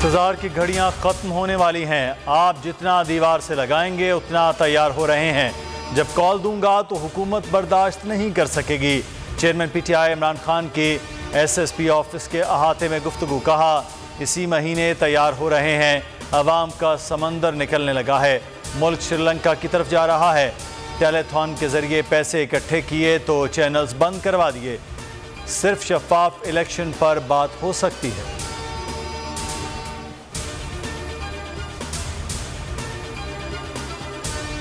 इंतजार की घड़ियां खत्म होने वाली हैं। आप जितना दीवार से लगाएंगे उतना तैयार हो रहे हैं। जब कॉल दूंगा तो हुकूमत बर्दाश्त नहीं कर सकेगी। चेयरमैन पीटीआई इमरान खान की एसएसपी ऑफिस के अहाते में गुफ्तगू। कहा इसी महीने तैयार हो रहे हैं। अवाम का समंदर निकलने लगा है। मुल्क श्रीलंका की तरफ जा रहा है। टेलीथॉन के जरिए पैसे इकट्ठे किए तो चैनल्स बंद करवा दिए। सिर्फ शफाफ इलेक्शन पर बात हो सकती है।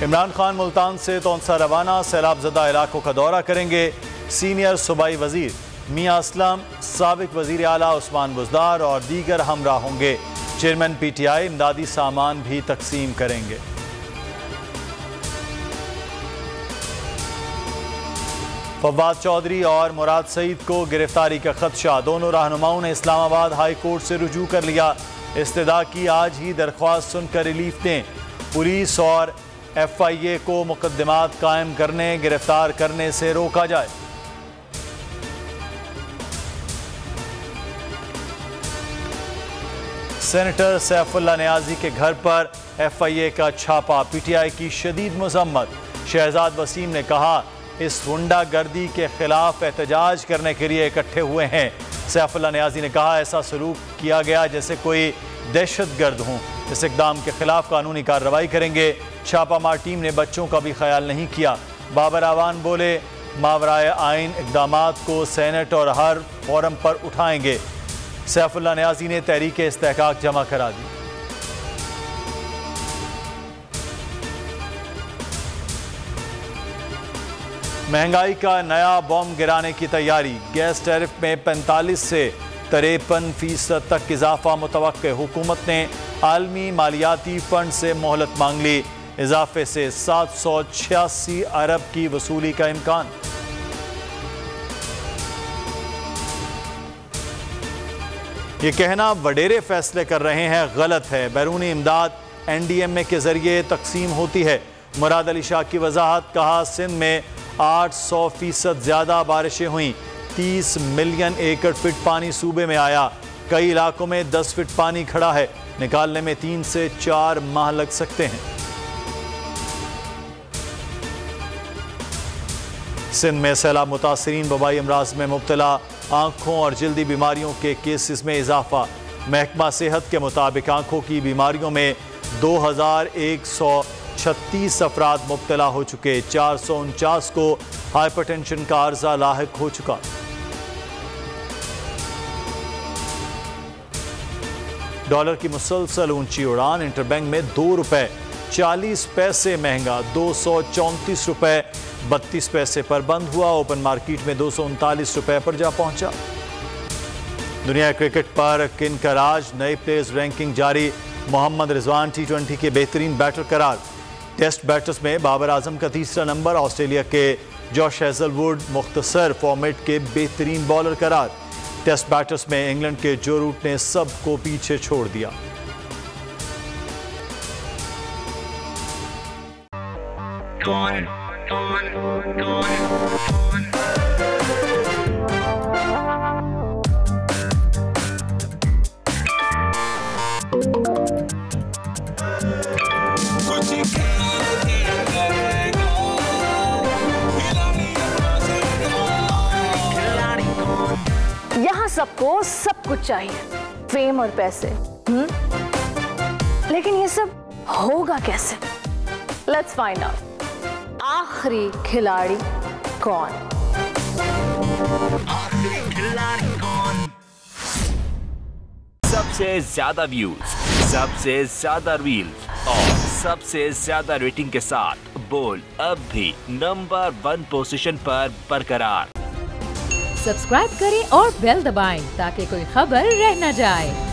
इमरान खान मुल्तान से तौंसा रवाना। सैलाबजदा इलाकों का दौरा करेंगे। सीनियर सूबाई वजीर मियां असलम, साबिक वजीर आला उस्मान बुज़दार और दीगर हमरा होंगे। चेयरमैन पीटीआई इमदादी सामान भी तकसीम करेंगे। फवाद चौधरी और मुराद सईद को गिरफ्तारी का खदशा। दोनों रहनुमाओं ने इस्लामाबाद हाई कोर्ट से रुजू कर लिया। इस्तदा की आज ही दरख्वास्त सुनकर रिलीफ दें। पुलिस और FIA को मुकदमात कायम करने, गिरफ्तार करने से रोका जाए। सेनेटर सैफुल्लाह नियाजी के घर पर FIA का छापा। PTI की शदीद मजम्मत। शहजाद वसीम ने कहा इस गुंडागर्दी के खिलाफ एहतजाज करने के लिए इकट्ठे हुए हैं। सैफुल्लाह नियाजी ने कहा ऐसा सलूक किया गया जैसे कोई दहशतगर्द हों। इस इक़दाम के खिलाफ कानूनी कार्रवाई करेंगे। छापामार टीम ने बच्चों का भी ख्याल नहीं किया। बाबर आवान बोले मावराए आइन इक़दामात को सेनेट और हर फोरम पर उठाएंगे। सैफुल्लाह नियाजी ने तहरीक इस्तेहकाक जमा करा दी। महंगाई का नया बॉम्ब गिराने की तैयारी। गैस टैरिफ में 45 से 53% तक इजाफा मुतवक्के। हुकूमत ने आलमी मालियाती फंड से मोहलत मांग ली। इजाफे से 786 अरब की वसूली का इम्कान। ये कहना वडेरे फैसले कर रहे हैं गलत है। बैरूनी इमदाद NDMA के जरिए तकसीम होती है। मुराद अली शाह की वजाहत। कहा सिंध में 800% ज्यादा बारिशें हुई। 30 मिलियन एकड़ फिट पानी सूबे में आया। कई इलाकों में 10 फीट पानी खड़ा है। निकालने में 3 से 4 माह लग सकते हैं। सिंध में सैलाब मुतासरीन वबाई अमराज में मुब्तला। आंखों और जल्दी बीमारियों के केसेस में इजाफा। महकमा सेहत के मुताबिक आंखों की बीमारियों में 2136 अफराद मुब्तला हो चुके। 449 को हाइपरटेंशन का अर्जा लाहिक हो चुका। डॉलर की मुसलसल ऊंची उड़ान। इंटरबैंक में ₹2.40 महंगा 234 रुपए 32 पैसे पर बंद हुआ। ओपन मार्केट में 239 रुपए पर जा पहुंचा। दुनिया क्रिकेट पर किन का राज। नई प्लेयर्स रैंकिंग जारी। मोहम्मद रिजवान T20 के बेहतरीन बैटर करार। टेस्ट बैटर्स में बाबर आजम का तीसरा नंबर। ऑस्ट्रेलिया के जॉश हेजलवुड मुख्तसर फॉर्मेट के बेहतरीन बॉलर करार। टेस्ट बैटर्स में इंग्लैंड के जो रूट ने सबको पीछे छोड़ दिया। यहाँ सबको सब कुछ चाहिए, फेम और पैसे। लेकिन ये सब होगा कैसे? Let's find out. आखिरी खिलाड़ी कौन? सबसे ज्यादा व्यूज, सबसे ज्यादा रील्स और सबसे ज्यादा रेटिंग के साथ बोल अब भी नंबर 1 पोजीशन पर बरकरार। सब्सक्राइब करें और बेल दबाएं ताकि कोई खबर रह न जाए।